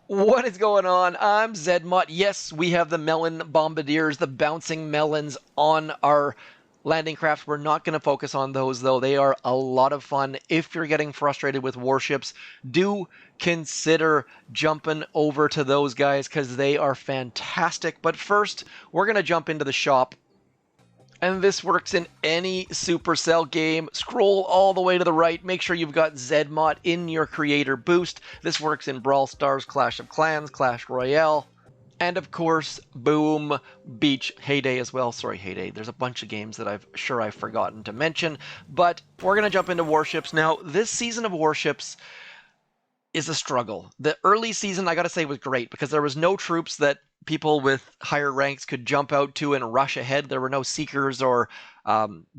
What is going on? I'm ZMOT. Yes, we have the Melon Bombardiers, the bouncing melons on our landing crafts. We're not going to focus on those, though. They are a lot of fun. If you're getting frustrated with warships, do consider jumping over to those guys because they are fantastic. But first, we're going to jump into the shop. And this works in any Supercell game. Scroll all the way to the right. Make sure you've got ZMOT in your creator boost. This works in Brawl Stars, Clash of Clans, Clash Royale, and of course, boom, Beach, Heyday as well. Sorry, Heyday. There's a bunch of games that I've forgotten to mention. But we're going to jump into Warships. Now, this season of Warships is a struggle. The early season, I gotta say, was great because there was no troops that people with higher ranks could jump out to and rush ahead. There were no seekers or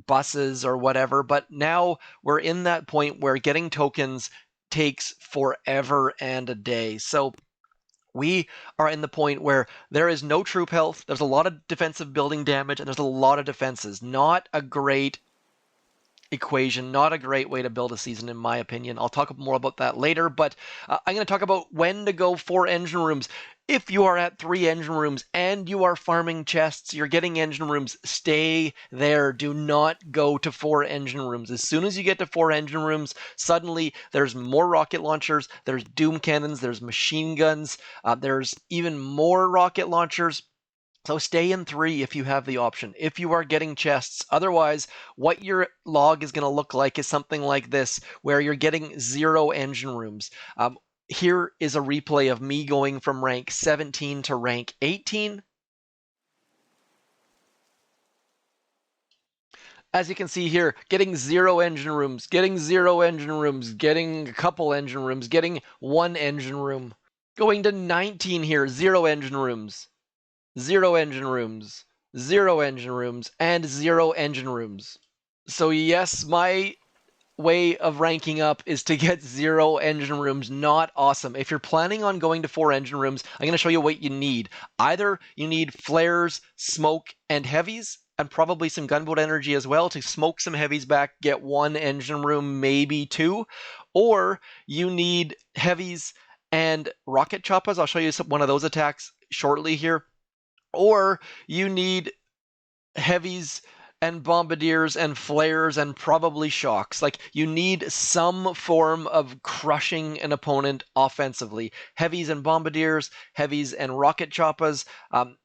buses or whatever. But now we're in that point where getting tokens takes forever and a day. So we are in the point where there is no troop health. There's a lot of defensive building damage, and there's a lot of defenses. Not a great equation, not a great way to build a season, in my opinion. I'll talk more about that later, but I'm going to talk about when to go for engine rooms. If you are at 3 engine rooms and you are farming chests, you're getting engine rooms, stay there. Do not go to 4 engine rooms. As soon as you get to 4 engine rooms, suddenly there's more rocket launchers, there's doom cannons, there's machine guns, there's even more rocket launchers. So stay in 3 if you have the option, if you are getting chests. Otherwise, what your log is going to look like is something like this, where you're getting 0 engine rooms. Here is a replay of me going from rank 17 to rank 18. As you can see here, getting 0 engine rooms, getting 0 engine rooms, getting a couple engine rooms, getting 1 engine room. Going to 19 here, 0 engine rooms. 0 engine rooms, 0 engine rooms, and 0 engine rooms. So yes, my way of ranking up is to get 0 engine rooms. Not awesome. If you're planning on going to 4 engine rooms, I'm going to show you what you need. Either you need flares, smoke, and heavies, and probably some gunboat energy as well to smoke some heavies back, get 1 engine room, maybe 2. Or you need heavies and rocket choppas. I'll show you one of those attacks shortly here. Or you need heavies and bombardiers and flares and probably shocks. Like, you need some form of crushing an opponent offensively. Heavies and bombardiers, heavies and rocket choppas,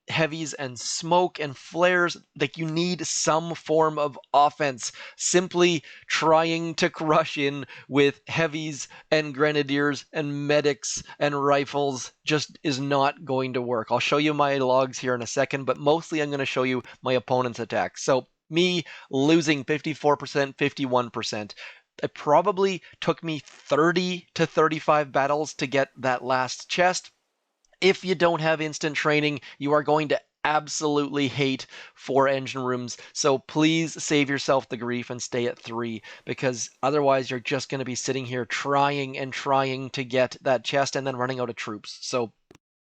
heavies and smoke and flares. Like, you need some form of offense. Simply trying to crush in with heavies and grenadiers and medics and rifles just is not going to work. I'll show you my logs here in a second, but mostly I'm going to show you my opponent's attacks. So me losing 54%, 51%. It probably took me 30 to 35 battles to get that last chest. If you don't have instant training, you are going to absolutely hate 4 engine rooms. So please save yourself the grief and stay at 3, because otherwise you're just going to be sitting here trying and trying to get that chest and then running out of troops. So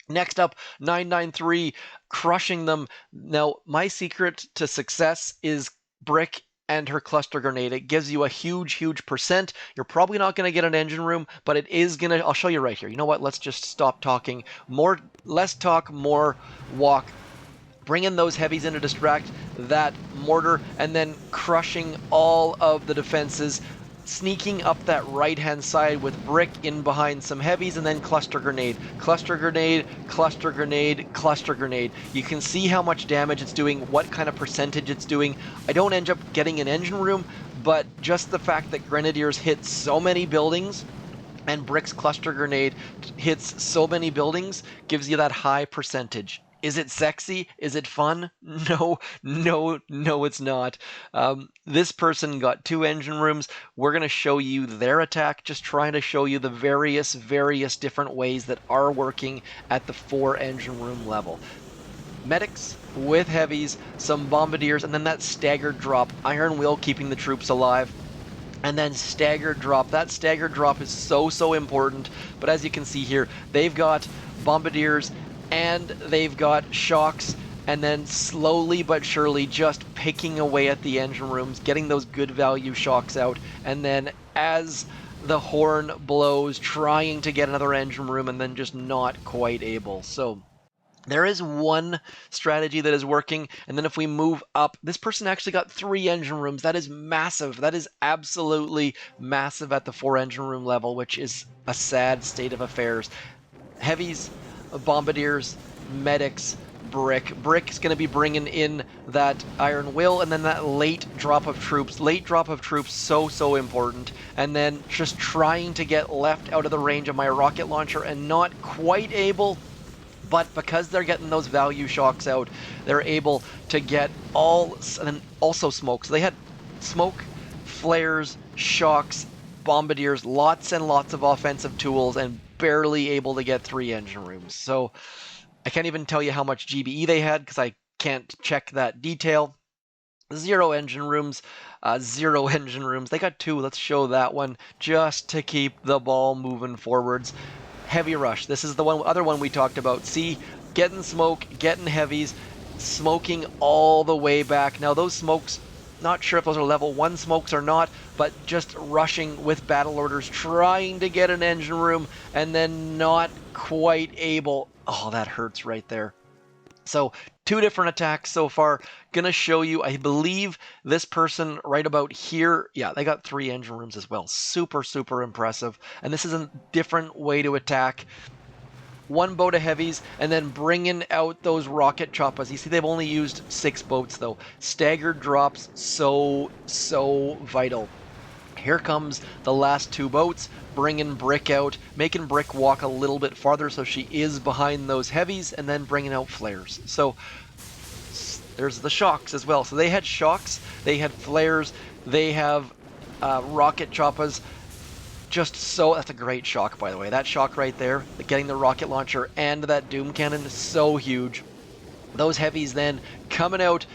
next up, 993, crushing them. Now, my secret to success is Brick and her cluster grenade. It gives you a huge, huge percent. You're probably not going to get an engine room, but it is going to... I'll show you right here. You know what? Let's just stop talking. Less talk, more walk. Bring in those heavies in to distract that mortar, and then crushing all of the defenses. Sneaking up that right-hand side with Brick in behind some heavies, and then cluster grenade. Cluster grenade, cluster grenade, cluster grenade. You can see how much damage it's doing, what kind of percentage it's doing. I don't end up getting an engine room, but just the fact that Grenadiers hit so many buildings and Brick's cluster grenade hits so many buildings gives you that high percentage. Is it sexy? Is it fun? No, it's not. This person got 2 engine rooms. We're going to show you their attack, just trying to show you the various different ways that are working at the 4 engine room level. Medics with heavies, some bombardiers, and then that staggered drop. Iron Will keeping the troops alive. And then staggered drop. That staggered drop is so important. But as you can see here, they've got bombardiers and they've got shocks, and then slowly but surely just picking away at the engine rooms, getting those good value shocks out. And then as the horn blows, trying to get another engine room, and then just not quite able. So there is one strategy that is working, and then if we move up, this person actually got 3 engine rooms. That is massive. That is absolutely massive at the 4 engine room level, which is a sad state of affairs. Heavies, Bombardiers, medics, Brick. Brick is going to be bringing in that Iron Will, and then that late drop of troops. Late drop of troops, so important. And then just trying to get left out of the range of my rocket launcher and not quite able, but because they're getting those value shocks out, they're able to get all, and then also smoke. So they had smoke, flares, shocks, Bombardiers, lots and lots of offensive tools, and barely able to get 3 engine rooms. So I can't even tell you how much GBE they had because I can't check that detail. 0 engine rooms, 0 engine rooms. They got 2. Let's show that one just to keep the ball moving forwards. Heavy rush. This is the other one we talked about. See, getting smoke, getting heavies, smoking all the way back. Now those smokes, not sure if those are level 1 smokes or not, but just rushing with battle orders, trying to get an engine room, and then not quite able. Oh, that hurts right there. So 2 different attacks so far. Gonna show you, I believe this person right about here, yeah, they got 3 engine rooms as well. Super impressive. And this is a different way to attack. 1 boat of heavies, and then bringing out those rocket choppas. You see they've only used 6 boats though. Staggered drops, so vital. Here comes the last 2 boats, bringing Brick out, making Brick walk a little bit farther so she is behind those heavies, and then bringing out flares. So there's the shocks as well. So they had shocks, they had flares, they have rocket choppas. Just so, that's a great shock, by the way. That shock right there, getting the rocket launcher and that doom cannon is so huge. Those heavies then coming out.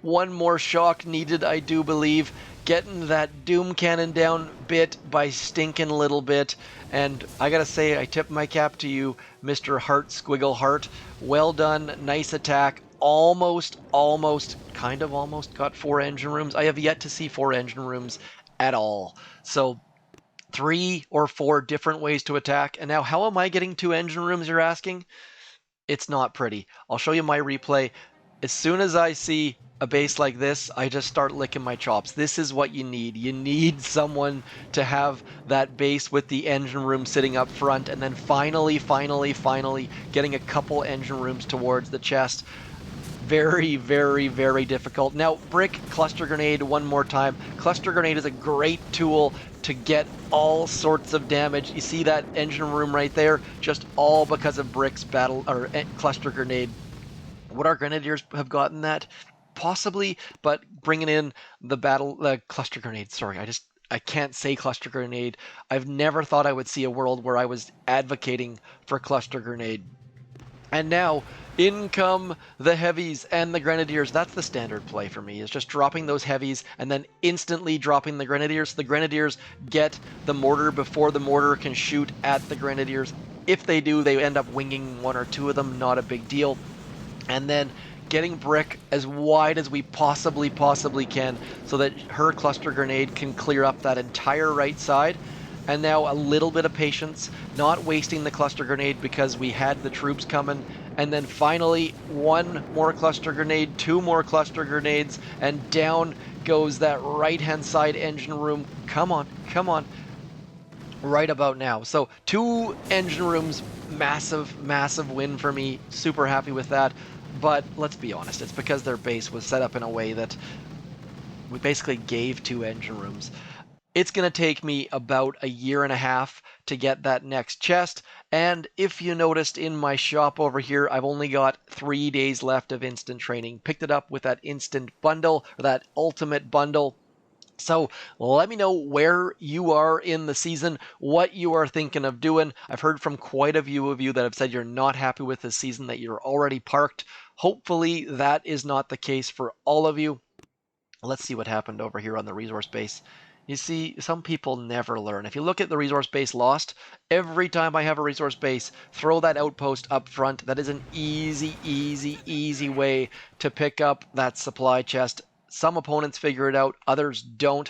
1 more shock needed, I do believe. Getting that doom cannon down bit by stinking little bit. And I gotta say, I tip my cap to you, Mr. Heart Squiggle Heart. Well done, nice attack. Almost got 4 engine rooms. I have yet to see 4 engine rooms at all. So 3 or 4 different ways to attack. And now, how am I getting 2 engine rooms, you're asking? It's not pretty. I'll show you my replay. As soon as I see a base like this, I just start licking my chops. This is what you need. You need someone to have that base with the engine room sitting up front, and then finally getting a couple engine rooms towards the chest. Very difficult. Now, Brick, Cluster Grenade one more time. Cluster Grenade is a great tool to get all sorts of damage. You see that engine room right there? Just all because of Brick's battle or Cluster Grenade. Would our Grenadiers have gotten that? Possibly, but bringing in the Cluster Grenade. Sorry, I can't say Cluster Grenade. I've never thought I would see a world where I was advocating for Cluster Grenade. And now, in come the heavies and the Grenadiers. That's the standard play for me, is just dropping those heavies and then instantly dropping the Grenadiers. The Grenadiers get the mortar before the mortar can shoot at the Grenadiers. If they do, they end up winging 1 or 2 of them, not a big deal. And then getting Brick as wide as we possibly can so that her Cluster Grenade can clear up that entire right side. And now a little bit of patience, not wasting the Cluster Grenade because we had the troops coming. And then finally, 1 more Cluster Grenade, 2 more Cluster Grenades, and down goes that right-hand side engine room. Come on. Right about now. So 2 engine rooms, massive win for me. Super happy with that. But let's be honest, it's because their base was set up in a way that we basically gave 2 engine rooms. It's going to take me about a year and a half to get that next chest, and if you noticed in my shop over here, I've only got 3 days left of instant training. Picked it up with that instant bundle, or that ultimate bundle. So let me know where you are in the season, what you are thinking of doing. I've heard from quite a few of you that have said you're not happy with this season, that you're already parked. Hopefully that is not the case for all of you. Let's see what happened over here on the resource base. You see, some people never learn. If you look at the resource base lost, every time I have a resource base, throw that outpost up front. That is an easy way to pick up that supply chest. Some opponents figure it out, others don't.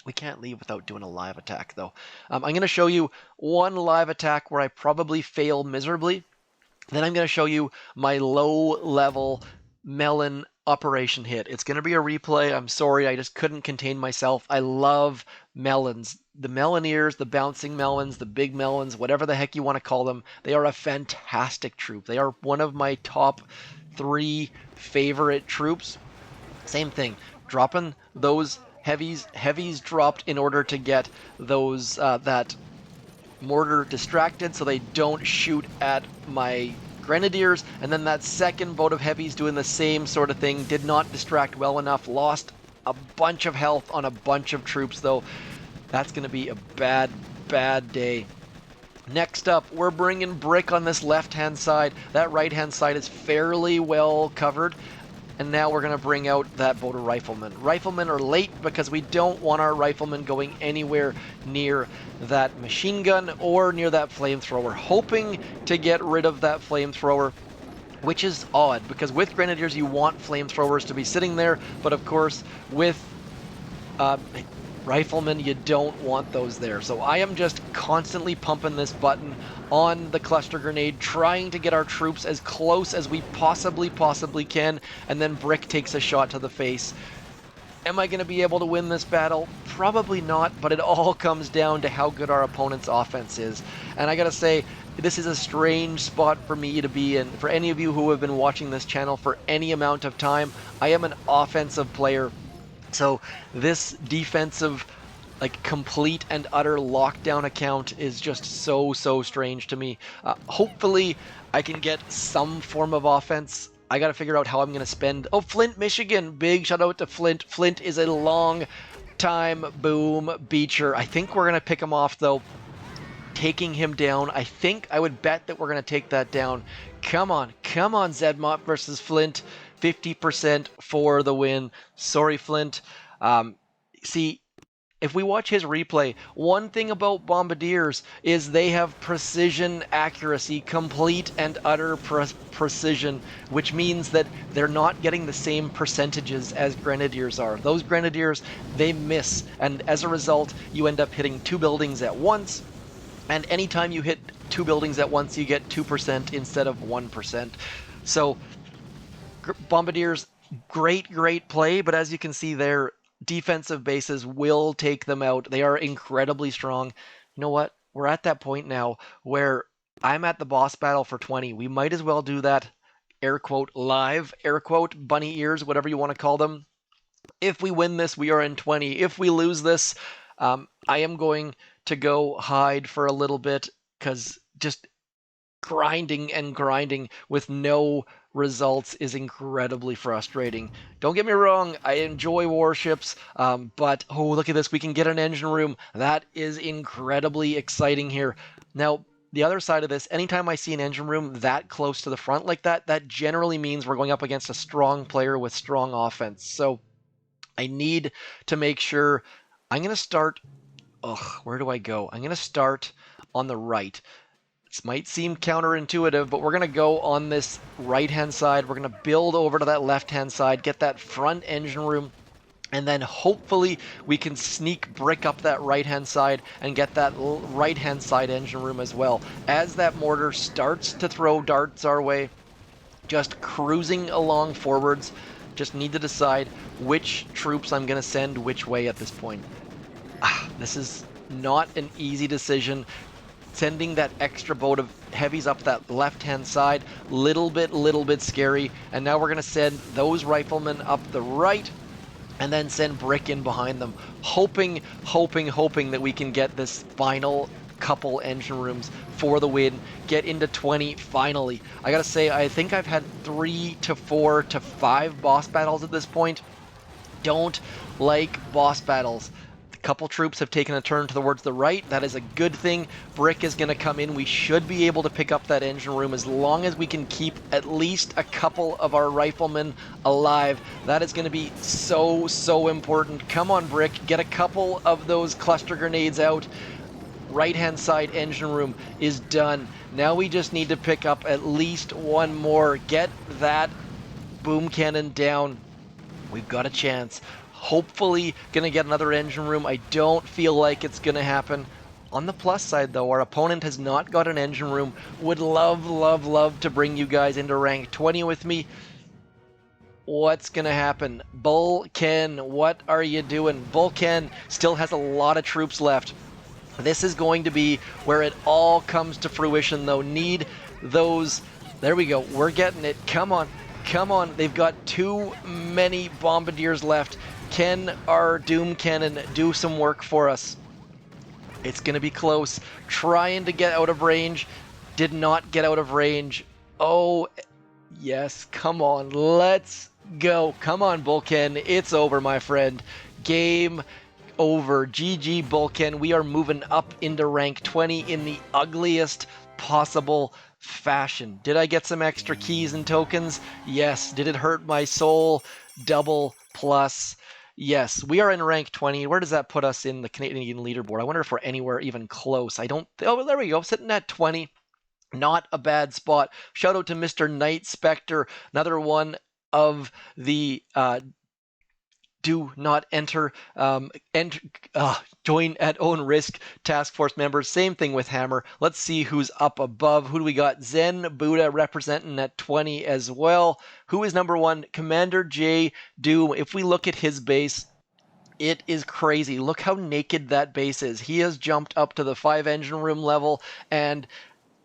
We can't leave without doing a live attack, though. I'm going to show you one live attack where I probably fail miserably. Then I'm going to show you my low-level Melon operation hit. It's going to be a replay. I'm sorry, I just couldn't contain myself. I love melons. The Meloniers, the bouncing melons, the big melons, whatever the heck you want to call them, they are a fantastic troop. They are one of my top 3 favorite troops. Same thing, dropping those heavies. Heavies dropped in order to get those that mortar distracted so they don't shoot at my Grenadiers, and then that second boat of heavies doing the same sort of thing, did not distract well enough, lost a bunch of health on a bunch of troops though. That's going to be a bad day. Next up, we're bringing Brick on this left-hand side. That right-hand side is fairly well covered. And now we're going to bring out that boat of riflemen. Riflemen are late because we don't want our riflemen going anywhere near that machine gun or near that flamethrower. Hoping to get rid of that flamethrower, which is odd because with Grenadiers you want flamethrowers to be sitting there, but of course with riflemen you don't want those there. So I am just constantly pumping this button on the cluster grenade, trying to get our troops as close as we possibly can, and then Brick takes a shot to the face. Am I going to be able to win this battle? Probably not, but it all comes down to how good our opponent's offense is. And I gotta say, this is a strange spot for me to be in. For any of you who have been watching this channel for any amount of time, I am an offensive player. So this defensive, like, complete and utter lockdown account is just so strange to me. Hopefully I can get some form of offense. I gotta figure out how I'm gonna spend. Oh, Flint Michigan, big shout out to Flint. Flint is a long time boom beacher. I think we're gonna pick him off though, taking him down. I would bet that we're gonna take that down. Come on ZMOT versus Flint. 50% for the win. Sorry, Flint. See, if we watch his replay, one thing about Bombardiers is they have precision accuracy, complete and utter precision, which means that they're not getting the same percentages as Grenadiers are. Those Grenadiers, they miss, and as a result, you end up hitting 2 buildings at once, and anytime you hit 2 buildings at once, you get 2% instead of 1%. So Bombardiers, great play, but as you can see, their defensive bases will take them out. They are incredibly strong. You know what? We're at that point now where I'm at the boss battle for 20. We might as well do that, air quote, live, air quote, bunny ears, whatever you want to call them. If we win this, we are in 20. If we lose this, I am going to go hide for a little bit because just grinding with no results is incredibly frustrating. Don't get me wrong, I enjoy warships, but oh, look at this, we can get an engine room. That is incredibly exciting here. Now, the other side of this, anytime I see an engine room that close to the front like that, that generally means we're going up against a strong player with strong offense. So I need to make sure. I'm going to start, where do I go? I'm going to start on the right. This might seem counterintuitive, but we're going to go on this right-hand side. We're going to build over to that left-hand side, get that front engine room, and then hopefully we can sneak Brick up that right-hand side and get that right-hand side engine room as well. As that mortar starts to throw darts our way, just cruising along forwards, just need to decide which troops I'm going to send which way at this point. This is not an easy decision. Sending that extra boat of heavies up that left-hand side, little bit scary. And now we're going to send those riflemen up the right and then send Brick in behind them, hoping that we can get this final couple engine rooms for the win, get into 20 finally. I gotta say, I think I've had 3 to 4 to 5 boss battles at this point. Don't like boss battles. Couple troops have taken a turn towards the right. That is a good thing. Brick is going to come in. We should be able to pick up that engine room as long as we can keep at least a couple of our riflemen alive. That is going to be so important. Come on, Brick. Get a couple of those cluster grenades out. Right-hand side engine room is done. Now we just need to pick up at least one more. Get that boom cannon down. We've got a chance. Hopefully gonna get another engine room. I don't feel like it's gonna happen. On the plus side, though, our opponent has not got an engine room. Would love, love, love to bring you guys into rank 20 with me. What's gonna happen? Bull Ken, what are you doing? Bull Ken still has a lot of troops left. This is going to be where it all comes to fruition, though. Need those. There we go. We're getting it. Come on. Come on. They've got too many Bombardiers left. Can our Doom Cannon do some work for us? It's going to be close. Trying to get out of range. Did not get out of range. Oh, yes. Come on. Let's go. Come on, Bulken. It's over, my friend. Game over. GG, Bulken. We are moving up into rank 20 in the ugliest possible fashion. Did I get some extra keys and tokens? Yes. Did it hurt my soul? Double plus. Yes, we are in rank 20. Where does that put us in the Canadian leaderboard? I wonder if we're anywhere even close. I don't... Oh, there we go. Sitting at 20. Not a bad spot. Shout out to Mr. Night Spectre. Another one of the do not enter, join at own risk task force members. Same thing with Hammer. Let's see who's up above. Who do we got? Zen Buddha representing at 20 as well. Who is number one? Commander J. Doom. If we look at his base, it is crazy. Look how naked that base is. He has jumped up to the 5 engine room level, and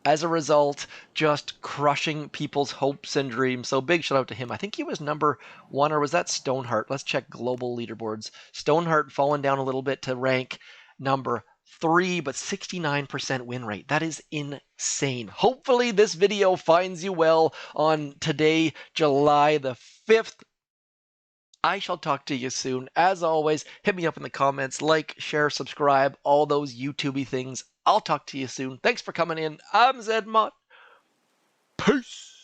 as a result, just crushing people's hopes and dreams. So big shout out to him. I think he was number 1, or was that Stoneheart? Let's check global leaderboards. Stoneheart fallen down a little bit to rank number 3, but 69% win rate. That is insane. Hopefully this video finds you well on today, July the 5th. I shall talk to you soon. As always, hit me up in the comments, like, share, subscribe, all those YouTubey things. I'll talk to you soon. Thanks for coming in. I'm ZMOT. Peace.